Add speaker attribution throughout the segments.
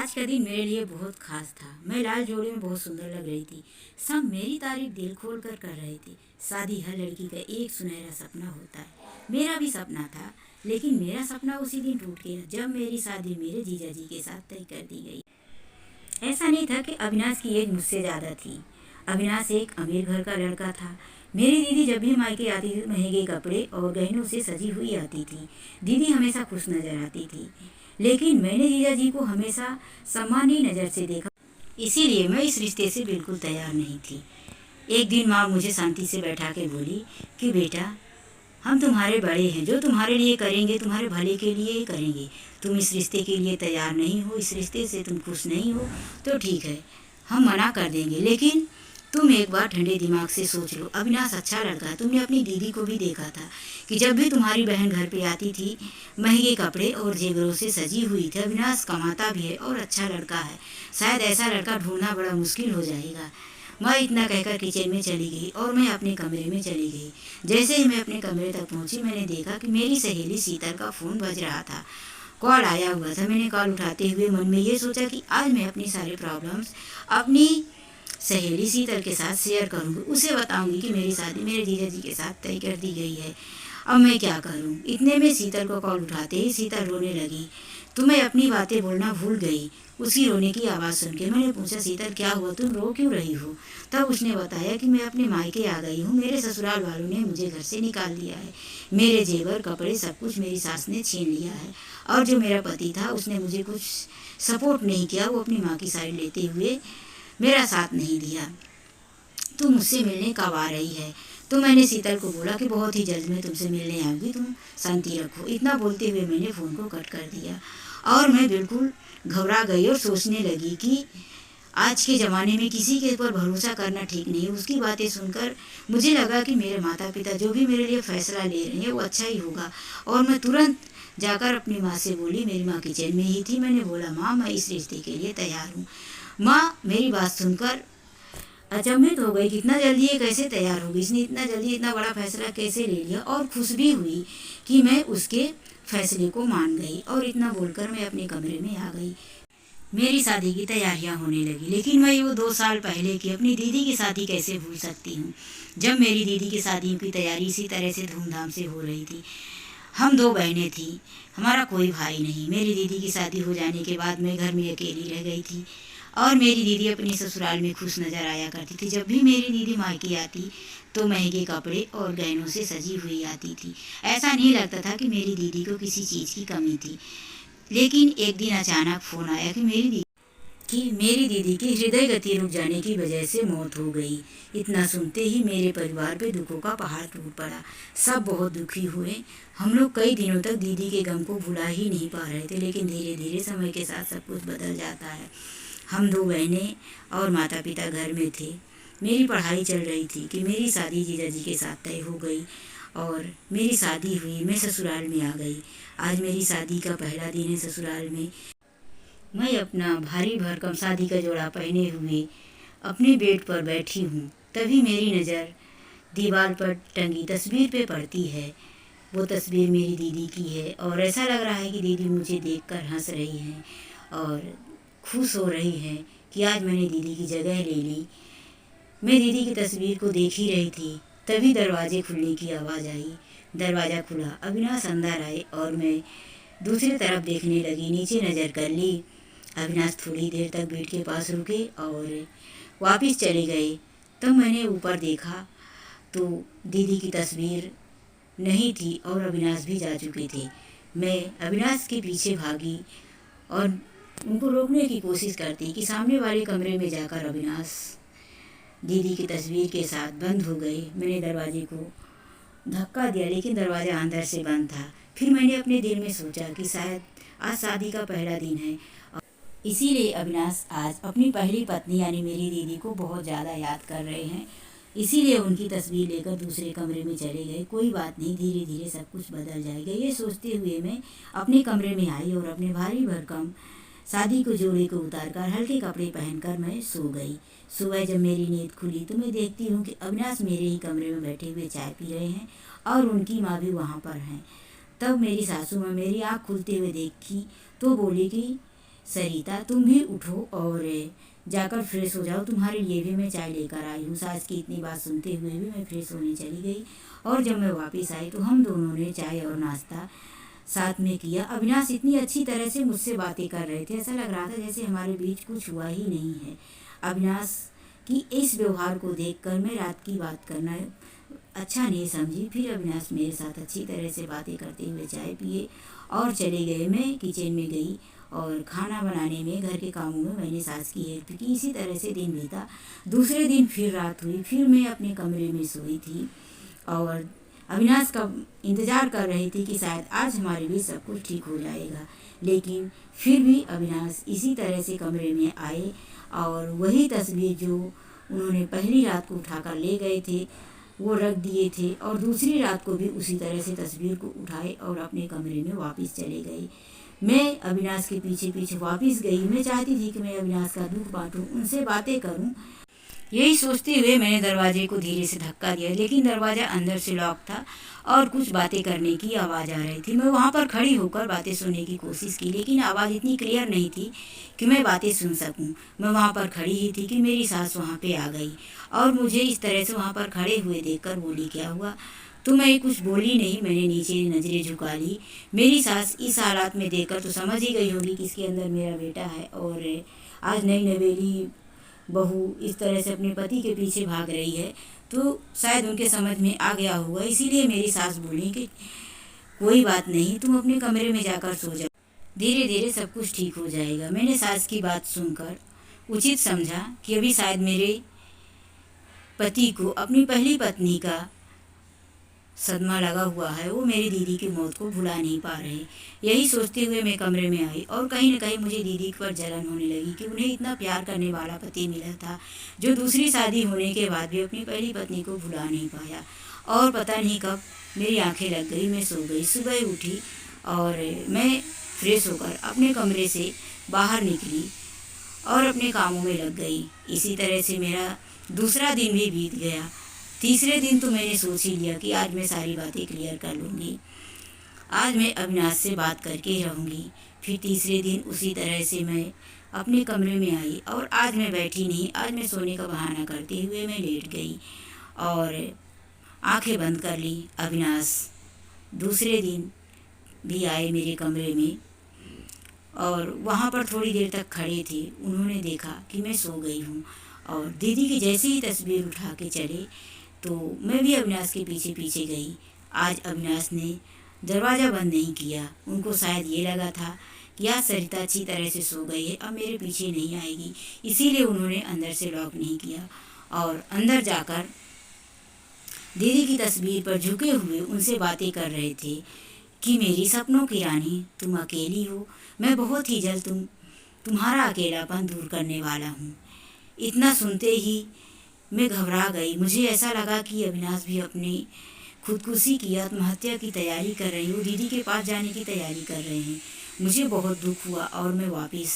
Speaker 1: आज का दिन मेरे लिए बहुत खास था। मैं लाल जोड़े में बहुत सुंदर लग रही थी। सब मेरी तारीफ दिल खोल कर रहे थे। शादी हर लड़की का एक सुनहरा सपना होता है। मेरा भी सपना था, लेकिन मेरा सपना उसी दिन टूट गया जब मेरी शादी मेरे जीजा जी के साथ तय कर दी गई। ऐसा नहीं था कि अविनाश की एज मुझसे ज़्यादा थी। अविनाश एक अमीर घर का लड़का था। मेरी दीदी जब भी मायके आती थी महंगे कपड़े और गहनों से सजी हुई आती थी। दीदी हमेशा खुश नजर आती थी, लेकिन मैंने जीजा जी को हमेशा सम्मानी नज़र से देखा। इसीलिए मैं इस रिश्ते से बिल्कुल तैयार नहीं थी। एक दिन माँ मुझे शांति से बैठा के बोली कि बेटा, हम तुम्हारे बड़े हैं, जो तुम्हारे लिए करेंगे तुम्हारे भले के लिए ही करेंगे। तुम इस रिश्ते के लिए तैयार नहीं हो, इस रिश्ते से तुम खुश नहीं हो तो ठीक है, हम मना कर देंगे, लेकिन तुम एक बार ठंडे दिमाग से सोच लो। अविनाश अच्छा लड़का है। तुमने अपनी दीदी को भी देखा था कि जब भी तुम्हारी बहन घर पे आती थी महंगे कपड़े और जेवरों से सजी हुई थी। अविनाश कमाता भी है और अच्छा लड़का है। शायद ऐसा लड़का ढूंढना बड़ा मुश्किल हो जाएगा। मैं इतना कहकर किचन में चली गई और मैं अपने कमरे में चली गई। जैसे ही मैं अपने कमरे तक पहुंची, मैंने देखा कि मेरी सहेली शीतल का फ़ोन बज रहा था। कॉल आया हुआ था। मैंने कॉल उठाते हुए मन में ये सोचा कि आज मैं अपनी सारी प्रॉब्लम्स अपनी सहेली शीतल के साथ शेयर करूँगी। उसे बताऊँगी कि मेरी शादी मेरे जीजा जी के साथ तय कर दी गई है। अब मैं क्या करूँ। इतने में शीतल को कॉल उठाते ही शीतल रोने लगी। तो मैं अपनी बातें बोलना भूल गई। उसकी रोने की आवाज़ सुन के मैंने पूछा, शीतल क्या हुआ, तुम रो क्यों रही हो। तब उसने बताया कि मैं अपने मायके आ गई हूँ। मेरे ससुराल वालों ने मुझे घर से निकाल दिया है। मेरे जेवर कपड़े सब कुछ मेरी सास ने छीन लिया है, और जो मेरा पति था उसने मुझे कुछ सपोर्ट नहीं किया। वो अपनी माँ की साइड लेते हुए मेरा साथ नहीं दिया। तू मुझसे मिलने कब आ रही है। तो मैंने शीतल को बोला कि बहुत ही जल्द मैं तुमसे मिलने आऊँगी, तुम शांति रखो। इतना बोलते हुए मैंने फ़ोन को कट कर दिया और मैं बिल्कुल घबरा गई और सोचने लगी कि आज के ज़माने में किसी के ऊपर भरोसा करना ठीक नहीं है। उसकी बातें सुनकर मुझे लगा कि मेरे माता पिता जो भी मेरे लिए फ़ैसला ले रहे हैं वो अच्छा ही होगा। और मैं तुरंत जाकर अपनी माँ से बोली। मेरी माँ किचन में ही थी। मैंने बोला, माँ मैं इस रिश्ते के लिए तैयार हूँ। माँ मेरी बात सुनकर अचंभित हो गई कि इतना जल्दी ये कैसे तैयार होगी, इसने इतना जल्दी इतना बड़ा फैसला कैसे ले लिया। और खुश भी हुई कि मैं उसके फैसले को मान गई। और इतना बोलकर मैं अपने कमरे में आ गई। मेरी शादी की तैयारियां होने लगी, लेकिन मैं वो 2 साल पहले की अपनी दीदी की शादी कैसे भूल सकती हूँ, जब मेरी दीदी की शादी की तैयारी इसी तरह से धूमधाम से हो रही थी। हम 2 बहनें थीं, हमारा कोई भाई नहीं। मेरी दीदी की शादी हो जाने के बाद मैं घर में अकेली रह गई थी और मेरी दीदी अपने ससुराल में खुश नज़र आया करती थी। जब भी मेरी दीदी मायके आती तो महंगे कपड़े और गहनों से सजी हुई आती थी। ऐसा नहीं लगता था कि मेरी दीदी को किसी चीज़ की कमी थी। लेकिन एक दिन अचानक फ़ोन आया कि मेरी दीदी की हृदय गति रुक जाने की वजह से मौत हो गई। इतना सुनते ही मेरे परिवार पे दुखों का पहाड़ टूट पड़ा। सब बहुत दुखी हुए। हम लोग कई दिनों तक दीदी के गम को भुला ही नहीं पा रहे थे, लेकिन धीरे धीरे समय के साथ सब कुछ बदल जाता है। हम 2 बहनें और माता पिता घर में थे। मेरी पढ़ाई चल रही थी कि मेरी शादी जीजा जी के साथ तय हो गई और मेरी शादी हुई। मैं ससुराल में आ गई। आज मेरी शादी का पहला दिन है ससुराल में। मैं अपना भारी भरकम शादी का जोड़ा पहने हुए अपने बेड पर बैठी हूँ। तभी मेरी नज़र दीवार पर टंगी तस्वीर पे पड़ती है। वो तस्वीर मेरी दीदी की है और ऐसा लग रहा है कि दीदी मुझे देखकर हंस रही हैं और खुश हो रही हैं कि आज मैंने दीदी की जगह ले ली। मैं दीदी की तस्वीर को देख ही रही थी, तभी दरवाजे खुलने की आवाज़ आई। दरवाज़ा खुला, अविनाश अंदर आए और मैं दूसरी तरफ देखने लगी। नीचे नज़र कर ली। अविनाश थोड़ी देर तक बेड के पास रुके और वापस चले गए। तब मैंने ऊपर देखा तो दीदी की तस्वीर नहीं थी और अविनाश भी जा चुके थे। मैं अविनाश के पीछे भागी और उनको रोकने की कोशिश करती कि सामने वाले कमरे में जाकर अविनाश दीदी की तस्वीर के साथ बंद हो गए। मैंने दरवाजे को धक्का दिया, लेकिन दरवाज़ा अंदर से बंद था। फिर मैंने अपने दिल में सोचा कि शायद आज शादी का पहला दिन है, इसीलिए अविनाश आज अपनी पहली पत्नी यानी मेरी दीदी को बहुत ज़्यादा याद कर रहे हैं। इसीलिए उनकी तस्वीर लेकर दूसरे कमरे में चले गए। कोई बात नहीं, धीरे धीरे सब कुछ बदल जाएगा। ये सोचते हुए मैं अपने कमरे में आई और अपने भारी भरकम शादी को जोड़े को उतारकर हल्के कपड़े पहनकर मैं सो गई। सुबह जब मेरी नींद खुली तो मैं देखती हूँ कि अविनाश मेरे ही कमरे में बैठे हुए चाय पी रहे हैं और उनकी माँ भी वहाँ पर हैं। तब मेरी सासू माँ मेरी आँख खुलते हुए देखी तो बोली कि सरिता तुम भी उठो और जाकर फ्रेश हो जाओ, तुम्हारे लिए भी मैं चाय लेकर आई हूँ। सास की इतनी बात सुनते हुए भी मैं फ्रेश होने चली गई और जब मैं वापस आई तो हम दोनों ने चाय और नाश्ता साथ में किया। अविनाश इतनी अच्छी तरह से मुझसे बातें कर रहे थे, ऐसा लग रहा था जैसे हमारे बीच कुछ हुआ ही नहीं है। अविनाश की इस व्यवहार को देखकर मैं रात की बात करना अच्छा नहीं समझी। फिर अविनाश मेरे साथ अच्छी तरह से बातें करते हुए चाय पिए और चले गए। मैं किचन में गई और खाना बनाने में, घर के कामों में मैंने सास की हेल्प की। इसी तरह से दिन बीता। दूसरे दिन फिर रात हुई, फिर मैं अपने कमरे में सोई थी और अविनाश का इंतज़ार कर रही थी कि शायद आज हमारे बीच सब कुछ ठीक हो जाएगा। लेकिन फिर भी अविनाश इसी तरह से कमरे में आए और वही तस्वीर जो उन्होंने पहली रात को उठाकर ले गए थे वो रख दिए थे और दूसरी रात को भी उसी तरह से तस्वीर को उठाए और अपने कमरे में वापस चले गए। मैं अविनाश के पीछे पीछे वापस गई। मैं चाहती थी कि मैं अविनाश का दुख बांटूं, उनसे बातें करूं। यही सोचते हुए मैंने दरवाजे को धीरे से धक्का दिया, लेकिन दरवाज़ा अंदर से लॉक था और कुछ बातें करने की आवाज़ आ रही थी। मैं वहाँ पर खड़ी होकर बातें सुनने की कोशिश की, लेकिन आवाज़ इतनी क्लियर नहीं थी कि मैं बातें सुन सकूं। मैं वहाँ पर खड़ी ही थी कि मेरी सास वहाँ पे आ गई और मुझे इस तरह से वहाँ पर खड़े हुए देखकर बोली, क्या हुआ? तो मैं कुछ बोली नहीं। मैंने नीचे नज़रें झुका ली। मेरी सास इस हालात में देखकर तो समझ ही गई होगी कि इसके अंदर मेरा बेटा है और आज नई नवेली बहू इस तरह से अपने पति के पीछे भाग रही है, तो शायद उनके समझ में आ गया होगा। इसीलिए मेरी सास बोली कि कोई बात नहीं, तुम अपने कमरे में जाकर सो जाओ, धीरे धीरे सब कुछ ठीक हो जाएगा। मैंने सास की बात सुनकर उचित समझा कि अभी शायद मेरे पति को अपनी पहली पत्नी का सदमा लगा हुआ है, वो मेरी दीदी की मौत को भुला नहीं पा रहे। यही सोचते हुए मैं कमरे में आई और कहीं न कहीं मुझे दीदी पर जलन होने लगी कि उन्हें इतना प्यार करने वाला पति मिला था जो दूसरी शादी होने के बाद भी अपनी पहली पत्नी को भुला नहीं पाया। और पता नहीं कब मेरी आंखें लग गई, मैं सो गई। सुबह उठी और मैं फ्रेश होकर अपने कमरे से बाहर निकली और अपने कामों में लग गई। इसी तरह से मेरा दूसरा दिन भी बीत गया। तीसरे दिन तो मैंने सोच ही लिया कि आज मैं सारी बातें क्लियर कर लूँगी, आज मैं अविनाश से बात करके ही रहूँगी। फिर तीसरे दिन उसी तरह से मैं अपने कमरे में आई और आज मैं बैठी नहीं, आज मैं सोने का बहाना करते हुए मैं लेट गई और आंखें बंद कर ली। अविनाश दूसरे दिन भी आए मेरे कमरे में और वहाँ पर थोड़ी देर तक खड़े थे। उन्होंने देखा कि मैं सो गई हूँ और दीदी की जैसे ही तस्वीर उठा के चले तो मैं भी अविनाश के पीछे पीछे गई। आज अविनाश ने दरवाज़ा बंद नहीं किया। उनको शायद ये लगा था कि आज सरिता अच्छी तरह से सो गई है, अब मेरे पीछे नहीं आएगी, इसीलिए उन्होंने अंदर से लॉक नहीं किया और अंदर जाकर दीदी की तस्वीर पर झुके हुए उनसे बातें कर रहे थे कि मेरी सपनों की रानी, तुम अकेली हो, मैं बहुत ही जल्द तुम्हारा अकेलापन दूर करने वाला हूँ। इतना सुनते ही मैं घबरा गई। मुझे ऐसा लगा कि अविनाश भी अपनी खुदकुशी की, आत्महत्या की तैयारी कर रहे हैं, वो दीदी के पास जाने की तैयारी कर रहे हैं। मुझे बहुत दुख हुआ और मैं वापस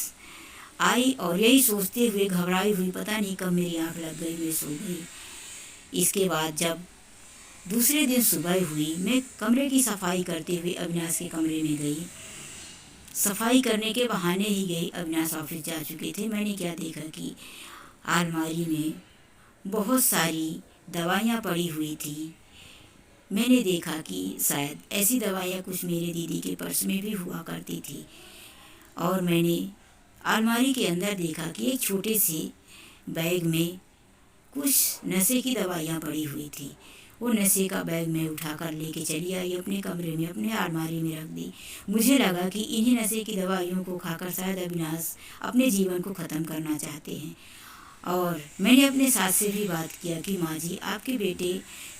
Speaker 1: आई और यही सोचते हुए घबराई हुई पता नहीं कब मेरी आँख लग गई, मैं सो गई। इसके बाद जब दूसरे दिन सुबह हुई, मैं कमरे की सफाई करते हुए अविनाश के कमरे में गई। सफाई करने के बहाने ही गई, अविनाश ऑफिस जा चुके थे। मैंने क्या देखा कि अलमारी में बहुत सारी दवाइयाँ पड़ी हुई थी। मैंने देखा कि शायद ऐसी दवाइयाँ कुछ मेरे दीदी के पर्स में भी हुआ करती थी और मैंने अलमारी के अंदर देखा कि एक छोटे से बैग में कुछ नशे की दवाइयाँ पड़ी हुई थी। वो नशे का बैग मैं उठाकर लेके चली आई अपने कमरे में, अपने अलमारी में रख दी। मुझे लगा कि इन्हीं नशे की दवाइयों को खाकर शायद अविनाश अपने जीवन को ख़त्म करना चाहते हैं। और मैंने अपने सास से भी बात किया कि माँ जी, आपके बेटे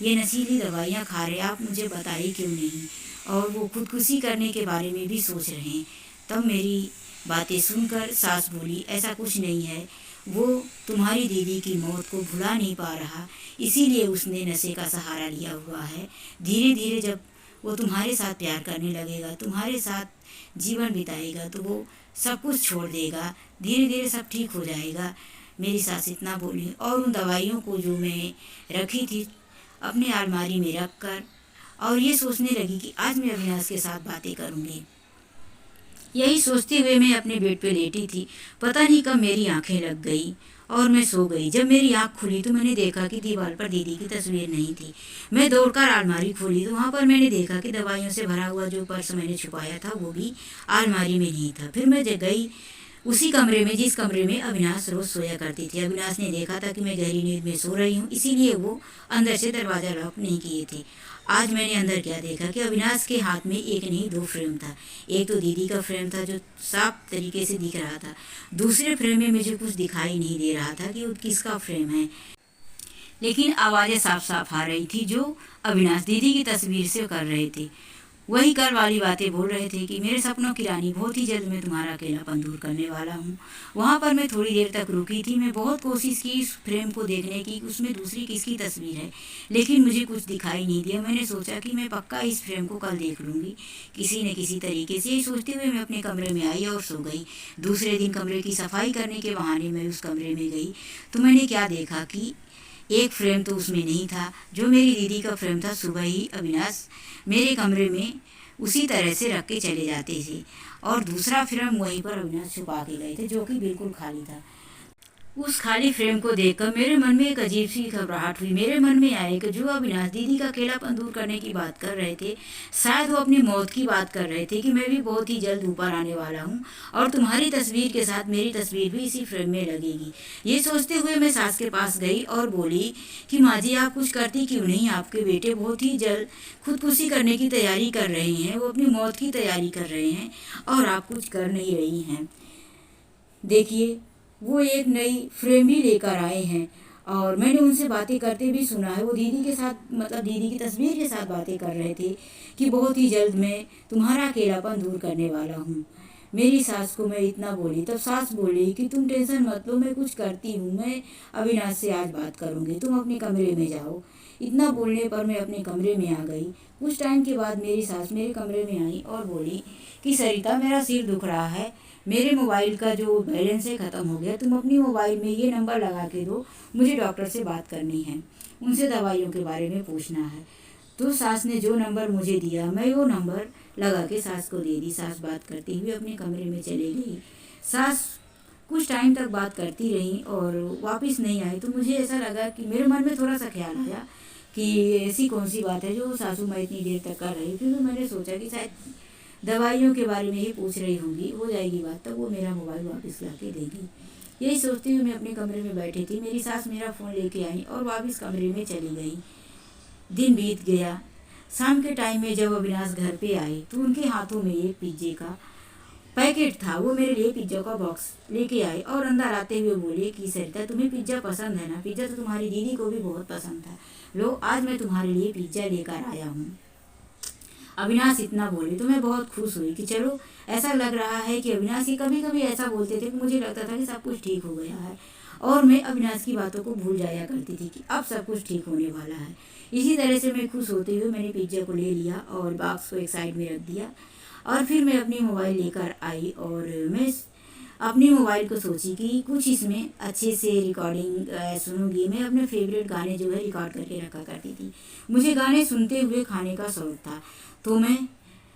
Speaker 1: ये नशीली दवाइयाँ खा रहे, आप मुझे बताइए क्यों नहीं, और वो खुदकुशी करने के बारे में भी सोच रहे हैं। तब मेरी बातें सुनकर सास बोली, ऐसा कुछ नहीं है, वो तुम्हारी दीदी की मौत को भुला नहीं पा रहा, इसीलिए उसने नशे का सहारा लिया हुआ है। धीरे धीरे जब वो तुम्हारे साथ प्यार करने लगेगा, तुम्हारे साथ जीवन बिताएगा, तो वो सब कुछ छोड़ देगा, धीरे धीरे सब ठीक हो जाएगा। मेरी सास इतना बोली और उन दवाइयों को जो मैं रखी थी अपने अलमारी में रख कर और ये सोचने लगी कि आज मैं अविनाश के साथ बातें करूँगी। यही सोचते हुए मैं अपने बेड पे लेटी थी। पता नहीं कब मेरी आंखें लग गई और मैं सो गई। जब मेरी आंख खुली तो मैंने देखा कि दीवार पर दीदी की तस्वीर नहीं थी। मैं दौड़कर अलमारी खोली तो वहाँ पर मैंने देखा कि दवाइयों से भरा हुआ जो पर्स मैंने छुपाया था वो भी अलमारी में नहीं था। फिर मैं गई उसी कमरे में जिस कमरे में अविनाश रोज सोया करती थी। अविनाश ने देखा था कि मैं गहरी नींद में सो रही हूँ, इसीलिए वो अंदर से दरवाज़ा लॉक नहीं किए थे। आज मैंने अंदर क्या देखा कि अविनाश के हाथ में एक नहीं दो फ्रेम था। एक तो दीदी का फ्रेम था जो साफ तरीके से दिख रहा था। दूसरे फ्रेम में मुझे कुछ दिखाई नहीं दे रहा था कि वो किसका फ्रेम है, लेकिन आवाज़ें साफ साफ आ रही थी जो अविनाश दीदी की तस्वीर से कर रहे थे। वही कल वाली बातें बोल रहे थे कि मेरे सपनों की रानी, बहुत ही जल्द मैं तुम्हारा अकेलापन दूर करने वाला हूँ। वहाँ पर मैं थोड़ी देर तक रुकी थी। मैं बहुत कोशिश की इस फ्रेम को देखने की, उसमें दूसरी किसकी तस्वीर है, लेकिन मुझे कुछ दिखाई नहीं दिया। मैंने सोचा कि मैं पक्का इस फ्रेम को कल देख लूँगी किसी न किसी तरीके से। यही सोचते हुए मैं अपने कमरे में आई और सो गई। दूसरे दिन कमरे की सफाई करने के बहाने मैं उस कमरे में गई तो मैंने क्या देखा कि एक फ्रेम तो उसमें नहीं था जो मेरी दीदी का फ्रेम था। सुबह ही अविनाश मेरे कमरे में उसी तरह से रख के चले जाते थे और दूसरा फ्रेम वहीं पर अविनाश छुपा के गए थे जो कि बिल्कुल खाली था। उस खाली फ्रेम को देखकर मेरे मन में एक अजीब सी घबराहट हुई। मेरे मन में आया कि जो अविनाश दीदी का अकेलापन दूर करने की बात कर रहे थे, शायद वो अपनी मौत की बात कर रहे थे कि मैं भी बहुत ही जल्द ऊपर आने वाला हूँ और तुम्हारी तस्वीर के साथ मेरी तस्वीर भी इसी फ्रेम में लगेगी। ये सोचते हुए मैं सास के पास गई और बोली कि माँ जी, आप कुछ करती क्यों नहीं? आपके बेटे बहुत ही जल्द खुदकुशी करने की तैयारी कर रहे हैं, वो अपनी मौत की तैयारी कर रहे हैं और आप कुछ कर नहीं रही हैं। देखिए, वो एक नई फ्रेम भी लेकर आए हैं और मैंने उनसे बातें करते भी सुना है। वो दीदी के साथ, मतलब दीदी की तस्वीर के साथ बातें कर रहे थे कि बहुत ही जल्द मैं तुम्हारा अकेलापन दूर करने वाला हूँ। मेरी सास को मैं इतना बोली तब सास बोली कि तुम टेंशन मत लो, मैं कुछ करती हूँ, मैं अविनाश से आज बात करूँगी, तुम अपने कमरे में जाओ। इतना बोलने पर मैं अपने कमरे में आ गई। कुछ टाइम के बाद मेरी सास मेरे कमरे में आई और बोली कि सरिता, मेरा सिर दुख रहा है, मेरे मोबाइल का जो बैलेंस है ख़त्म हो गया, तुम अपनी मोबाइल में ये नंबर लगा के दो, मुझे डॉक्टर से बात करनी है, उनसे दवाइयों के बारे में पूछना है। तो सास ने जो नंबर मुझे दिया मैं वो नंबर लगा के सास को दे दी। सास बात करती हुई अपने कमरे में चली गई। सास कुछ टाइम तक बात करती रही और वापस नहीं आई तो मुझे ऐसा लगा कि मेरे मन में थोड़ा सा ख्याल आया कि ऐसी कौन सी बात है जो सासू माँ इतनी देर तक कर रही थी। तो मैंने सोचा कि शायद दवाइयों के बारे में ही पूछ रही होंगी, हो जाएगी बात तब वो मेरा मोबाइल वापस ला के देगी। यही सोचते हुए मैं अपने कमरे में बैठी थी। मेरी सास मेरा फ़ोन लेके आई और वापस कमरे में चली गई। दिन बीत गया। शाम के टाइम में जब अविनाश घर पे आए तो उनके हाथों में एक पिज्जे का पैकेट था। वो मेरे लिए पिज्ज़ा का बॉक्स लेके आए और अंदर आते हुए बोले कि सरिता, तुम्हें पिज्ज़ा पसंद है ना? पिज्ज़ा तो तुम्हारी दीदी को भी बहुत पसंद था, लो आज मैं तुम्हारे लिए पिज्ज़ा लेकर आया हूँ। अविनाश इतना बोले तो मैं बहुत खुश हुई कि चलो, ऐसा लग रहा है कि अविनाश ही कभी कभी ऐसा बोलते थे कि मुझे लगता था कि सब कुछ ठीक हो गया है और मैं अविनाश की बातों को भूल जाया करती थी कि अब सब कुछ ठीक होने वाला है। इसी तरह से मैं खुश होते हुए मैंने पिज्ज़ा को ले लिया और बॉक्स को एक साइड में रख दिया और फिर मैं अपनी मोबाइल लेकर आई और मैं अपनी मोबाइल को सोची कि कुछ इसमें अच्छे से रिकॉर्डिंग सुनूंगी। मैं अपने फेवरेट गाने जो है रिकॉर्ड करके रखा करती थी। मुझे गाने सुनते हुए खाने का शौक था। तो मैं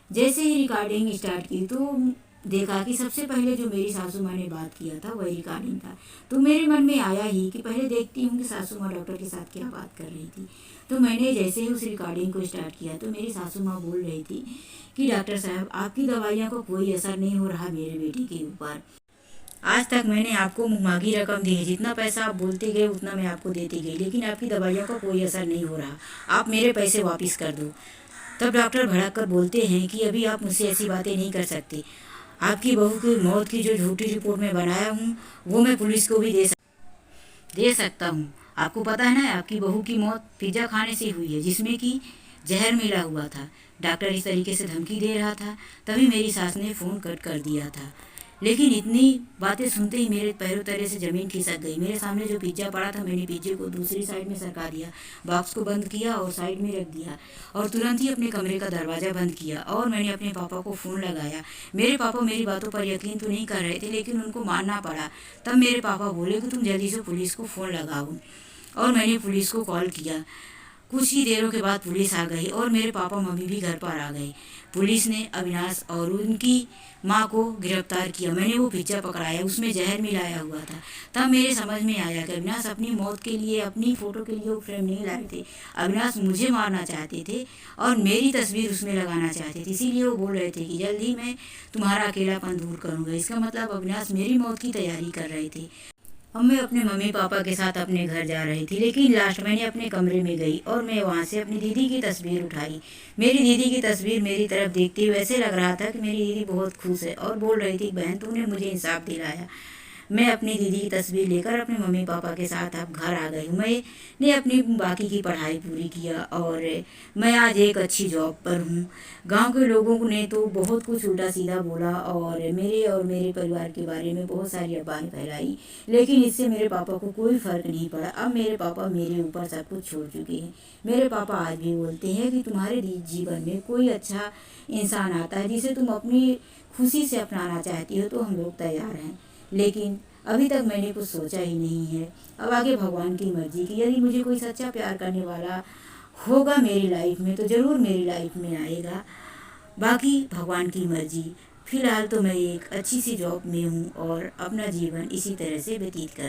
Speaker 1: जैसे ही रिकॉर्डिंग स्टार्ट की तो देखा कि सबसे पहले जो मेरी सासू माँ ने बात किया था वही रिकॉर्डिंग था। तो मेरे मन में आया ही कि पहले देखती हूँ कि सासू माँ डॉक्टर के साथ क्या बात कर रही थी। तो मैंने जैसे ही उस रिकॉर्डिंग को स्टार्ट किया तो मेरी सासू माँ बोल रही थी कि डॉक्टर साहब, आपकी दवाइयों को कोई असर नहीं हो रहा मेरे बेटे के ऊपर। आज तक मैंने आपको मुहमागी रकम दी है, जितना पैसा आप बोलते गए उतना मैं आपको देती गई, लेकिन आपकी दवाइयों का कोई असर नहीं हो रहा, आप मेरे पैसे वापस कर दो। तब डॉक्टर भड़क कर बोलते हैं कि अभी आप मुझसे ऐसी बातें नहीं कर सकते। आपकी बहू की मौत की जो झूठी रिपोर्ट मैं बनाया हूँ वो मैं पुलिस को भी दे सकता हूँ। आपको पता है ना, आपकी बहू की मौत पिज्ज़ा खाने से हुई है जिसमें कि जहर मिला हुआ था। डॉक्टर इस तरीके से धमकी दे रहा था। तभी मेरी सास ने फ़ोन कट कर दिया था। लेकिन इतनी बातें सुनते ही मेरे पैरों तले से ज़मीन खिसक गई। मेरे सामने जो पिज्ज़ा पड़ा था मैंने पिज्जे को दूसरी साइड में सरका दिया, बॉक्स को बंद किया और साइड में रख दिया और तुरंत ही अपने कमरे का दरवाज़ा बंद किया और मैंने अपने पापा को फ़ोन लगाया। मेरे पापा मेरी बातों पर यकीन तो नहीं कर रहे थे लेकिन उनको मानना पड़ा। तब मेरे पापा बोले कि तुम जल्दी से पुलिस को फ़ोन लगाओ और मैंने पुलिस को कॉल किया। कुछ ही देरों के बाद पुलिस आ गई और मेरे पापा मम्मी भी घर पर आ गए। पुलिस ने अविनाश और उनकी माँ को गिरफ्तार किया। मैंने वो पिज्ज़ा पकड़ाया, उसमें जहर मिलाया हुआ था। तब मेरे समझ में आया कि अविनाश अपनी मौत के लिए, अपनी फ़ोटो के लिए वो फ्रेम नहीं लाए थे। अविनाश मुझे मारना चाहते थे और मेरी तस्वीर उसमें लगाना चाहते थे। इसीलिए वो बोल रहे थे कि जल्दी मैं तुम्हारा अकेलापन दूर करूँगा। इसका मतलब अविनाश मेरी मौत की तैयारी कर रहे थे। अब मैं अपने मम्मी पापा के साथ अपने घर जा रही थी, लेकिन लास्ट मैंने अपने कमरे में गई और मैं वहाँ से अपनी दीदी की तस्वीर उठाई। मेरी दीदी की तस्वीर मेरी तरफ देखते हुए ऐसे लग रहा था कि मेरी दीदी बहुत खुश है और बोल रही थी, बहन तूने मुझे इंसाफ दिलाया। मैं अपनी दीदी की तस्वीर लेकर अपने मम्मी पापा के साथ अब घर आ गई हूँ। मैंने अपनी बाकी की पढ़ाई पूरी किया और मैं आज एक अच्छी जॉब पर हूँ। गांव के लोगों ने तो बहुत कुछ उल्टा सीधा बोला और मेरे परिवार के बारे में बहुत सारी अफवाहें फैलाई, लेकिन इससे मेरे पापा को कोई फ़र्क नहीं पड़ा। अब मेरे पापा मेरे ऊपर सब कुछ छोड़ चुके हैं। मेरे पापा आज भी बोलते हैं कि तुम्हारे जीवन में कोई अच्छा इंसान आता है जिसे तुम अपनी खुशी से अपनाना चाहती हो तो हम लोग तैयार हैं, लेकिन अभी तक मैंने कुछ सोचा ही नहीं है। अब आगे भगवान की मर्जी कि यदि मुझे कोई सच्चा प्यार करने वाला होगा मेरी लाइफ में तो ज़रूर मेरी लाइफ में आएगा। बाकी भगवान की मर्जी। फ़िलहाल तो मैं एक अच्छी सी जॉब में हूँ और अपना जीवन इसी तरह से व्यतीत कर